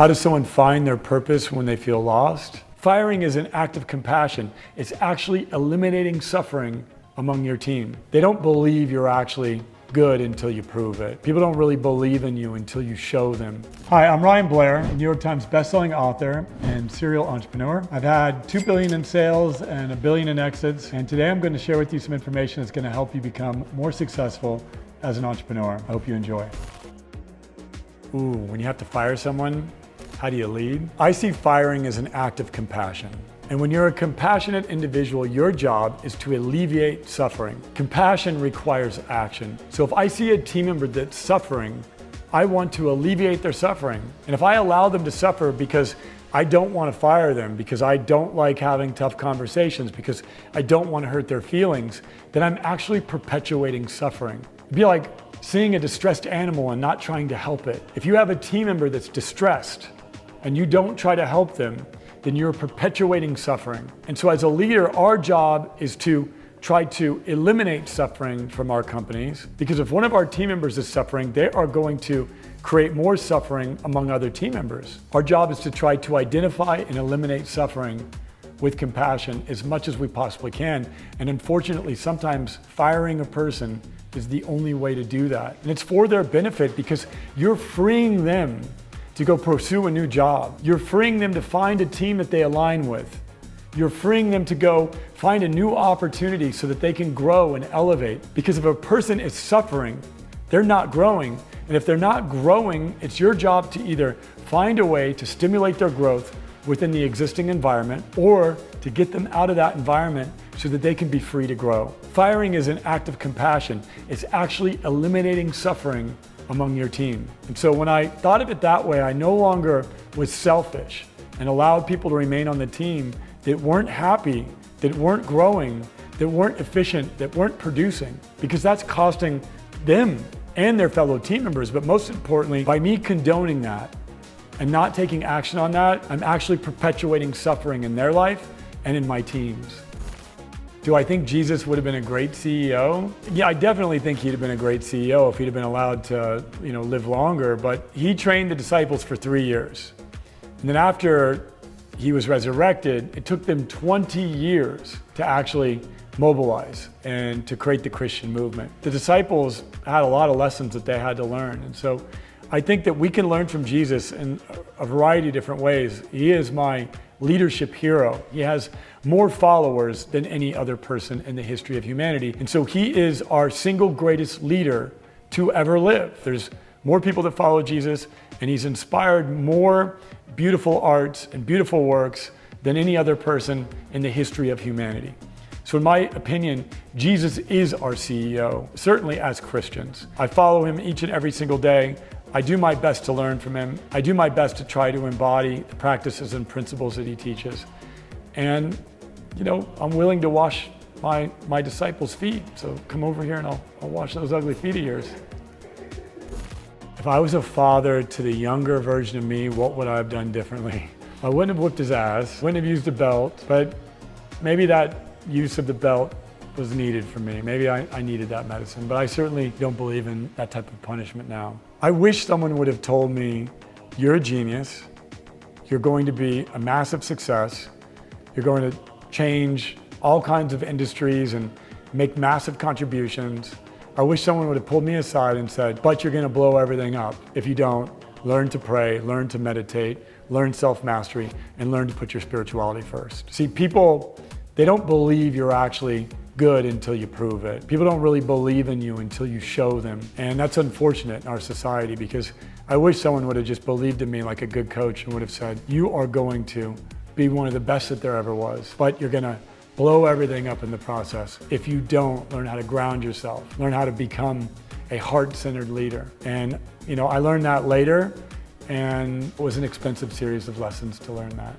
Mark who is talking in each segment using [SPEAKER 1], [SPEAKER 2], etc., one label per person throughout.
[SPEAKER 1] How does someone find their purpose when they feel lost? Firing is an act of compassion. It's actually eliminating suffering among your team. They don't believe you're actually good until you prove it. People don't really believe in you until you show them. Hi, I'm Ryan Blair, New York Times bestselling author and serial entrepreneur. I've had $2 billion in sales and $1 billion in exits. And today I'm going to share with you some information that's going to help you become more successful as an entrepreneur. I hope you enjoy. Ooh, when you have to fire someone, how do you lead? I see firing as an act of compassion. And when you're a compassionate individual, your job is to alleviate suffering. Compassion requires action. So if I see a team member that's suffering, I want to alleviate their suffering. And if I allow them to suffer because I don't want to fire them, because I don't like having tough conversations, because I don't want to hurt their feelings, then I'm actually perpetuating suffering. It'd be like seeing a distressed animal and not trying to help it. If you have a team member that's distressed and you don't try to help them, then you're perpetuating suffering. And so as a leader, our job is to try to eliminate suffering from our companies, because if one of our team members is suffering, they are going to create more suffering among other team members. Our job is to try to identify and eliminate suffering with compassion as much as we possibly can. And unfortunately, sometimes firing a person is the only way to do that. And it's for their benefit, because you're freeing them to go pursue a new job. You're freeing them to find a team that they align with. You're freeing them to go find a new opportunity so that they can grow and elevate. Because if a person is suffering, they're not growing. And if they're not growing, it's your job to either find a way to stimulate their growth within the existing environment, or to get them out of that environment so that they can be free to grow. Firing is an act of compassion. It's actually eliminating suffering among your team. And so when I thought of it that way, I no longer was selfish and allowed people to remain on the team that weren't happy, that weren't growing, that weren't efficient, that weren't producing, because that's costing them and their fellow team members. But most importantly, by me condoning that and not taking action on that, I'm actually perpetuating suffering in their life and in my teams. Do I think Jesus would have been a great CEO? Yeah, I definitely think he'd have been a great CEO if he'd have been allowed to, live longer, but he trained the disciples for 3 years. And then after he was resurrected, it took them 20 years to actually mobilize and to create the Christian movement. The disciples had a lot of lessons that they had to learn. And so I think that we can learn from Jesus in a variety of different ways. He is my leadership hero. He has more followers than any other person in the history of humanity. And so he is our single greatest leader to ever live. There's more people that follow Jesus, and he's inspired more beautiful arts and beautiful works than any other person in the history of humanity. So in my opinion, Jesus is our CEO, certainly as Christians. I follow him each and every single day. I do my best to learn from him. I do my best to try to embody the practices and principles that he teaches. And, I'm willing to wash my disciples' feet. So come over here and I'll wash those ugly feet of yours. If I was a father to the younger version of me, what would I have done differently? I wouldn't have whipped his ass, wouldn't have used a belt, but maybe that use of the belt was needed for me. Maybe I needed that medicine, but I certainly don't believe in that type of punishment now. I wish someone would have told me, you're a genius, you're going to be a massive success, you're going to change all kinds of industries and make massive contributions. I wish someone would have pulled me aside and said, but you're going to blow everything up if you don't learn to pray, learn to meditate, learn self-mastery, and learn to put your spirituality first. See, people, they don't believe you're actually good until you prove it. People don't really believe in you until you show them. And that's unfortunate in our society, because I wish someone would have just believed in me like a good coach and would have said, you are going to be one of the best that there ever was, but you're going to blow everything up in the process if you don't learn how to ground yourself, learn how to become a heart-centered leader. And I learned that later, and it was an expensive series of lessons to learn that.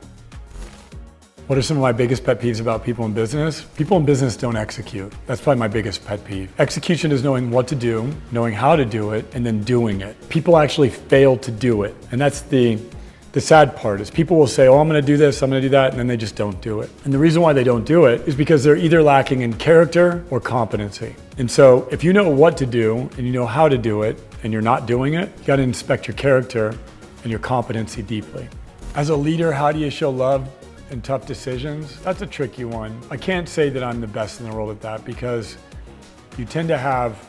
[SPEAKER 1] What are some of my biggest pet peeves about people in business? People in business don't execute. That's probably my biggest pet peeve. Execution is knowing what to do, knowing how to do it, and then doing it. People actually fail to do it. And that's the sad part, is people will say, oh, I'm gonna do this, I'm gonna do that, and then they just don't do it. And the reason why they don't do it is because they're either lacking in character or competency. And so if you know what to do and you know how to do it and you're not doing it, you gotta inspect your character and your competency deeply. As a leader, how do you show love in tough decisions? That's a tricky one. I can't say that I'm the best in the world at that because you tend to have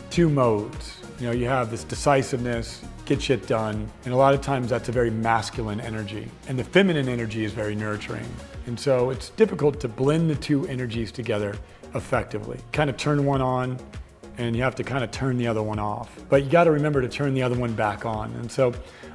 [SPEAKER 1] two modes. You have this decisiveness, get shit done, and a lot of times that's a very masculine energy. And the feminine energy is very nurturing. And so it's difficult to blend the two energies together effectively. Kind of turn one on, and you have to kind of turn the other one off. But you got to remember to turn the other one back on. And so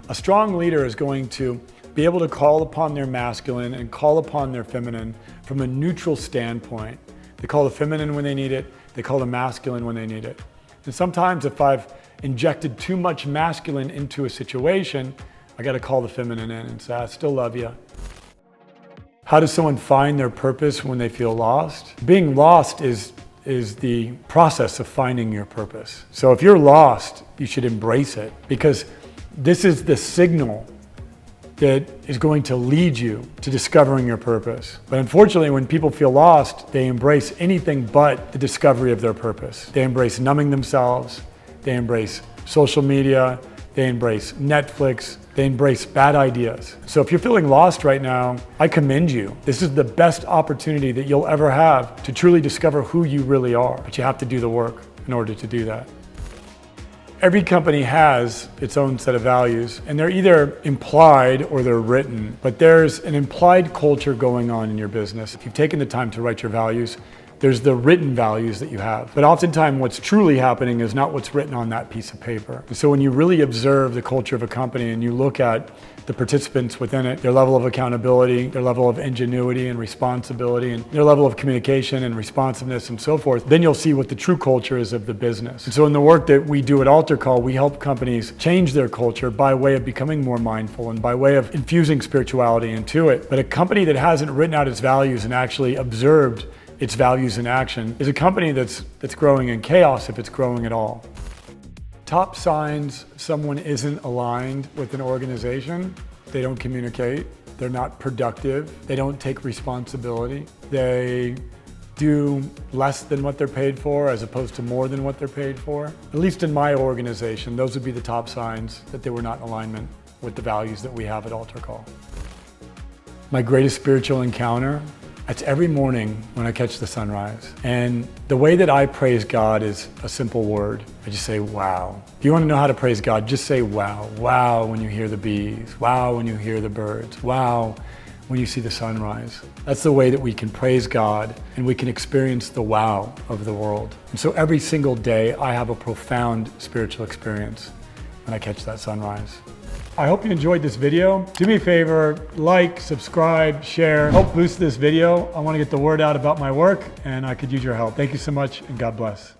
[SPEAKER 1] a strong leader is going to be able to call upon their masculine and call upon their feminine from a neutral standpoint. They call the feminine when they need it, they call the masculine when they need it. And sometimes if I've injected too much masculine into a situation, I got to call the feminine in and say, I still love you. How does someone find their purpose when they feel lost? Being lost is the process of finding your purpose. So if you're lost, you should embrace it because this is the signal that is going to lead you to discovering your purpose. But unfortunately, when people feel lost, they embrace anything but the discovery of their purpose. They embrace numbing themselves, they embrace social media, they embrace Netflix, they embrace bad ideas. So if you're feeling lost right now, I commend you. This is the best opportunity that you'll ever have to truly discover who you really are, but you have to do the work in order to do that. Every company has its own set of values, and they're either implied or they're written, but there's an implied culture going on in your business. If you've taken the time to write your values, there's the written values that you have. But oftentimes what's truly happening is not what's written on that piece of paper. And so when you really observe the culture of a company and you look at the participants within it, their level of accountability, their level of ingenuity and responsibility, and their level of communication and responsiveness and so forth, then you'll see what the true culture is of the business. And so in the work that we do at AlterCall, we help companies change their culture by way of becoming more mindful and by way of infusing spirituality into it. But a company that hasn't written out its values and actually observed its values in action is a company that's growing in chaos if it's growing at all. Top signs someone isn't aligned with an organization: they don't communicate, they're not productive, they don't take responsibility, they do less than what they're paid for as opposed to more than what they're paid for. At least in my organization, those would be the top signs that they were not in alignment with the values that we have at AlterCall. My greatest spiritual encounter, it's every morning when I catch the sunrise. And the way that I praise God is a simple word. I just say, wow. If you want to know how to praise God, just say wow. Wow when you hear the bees. Wow when you hear the birds. Wow when you see the sunrise. That's the way that we can praise God and we can experience the wow of the world. And so every single day I have a profound spiritual experience when I catch that sunrise. I hope you enjoyed this video. Do me a favor, like, subscribe, share, help boost this video. I want to get the word out about my work and I could use your help. Thank you so much and God bless.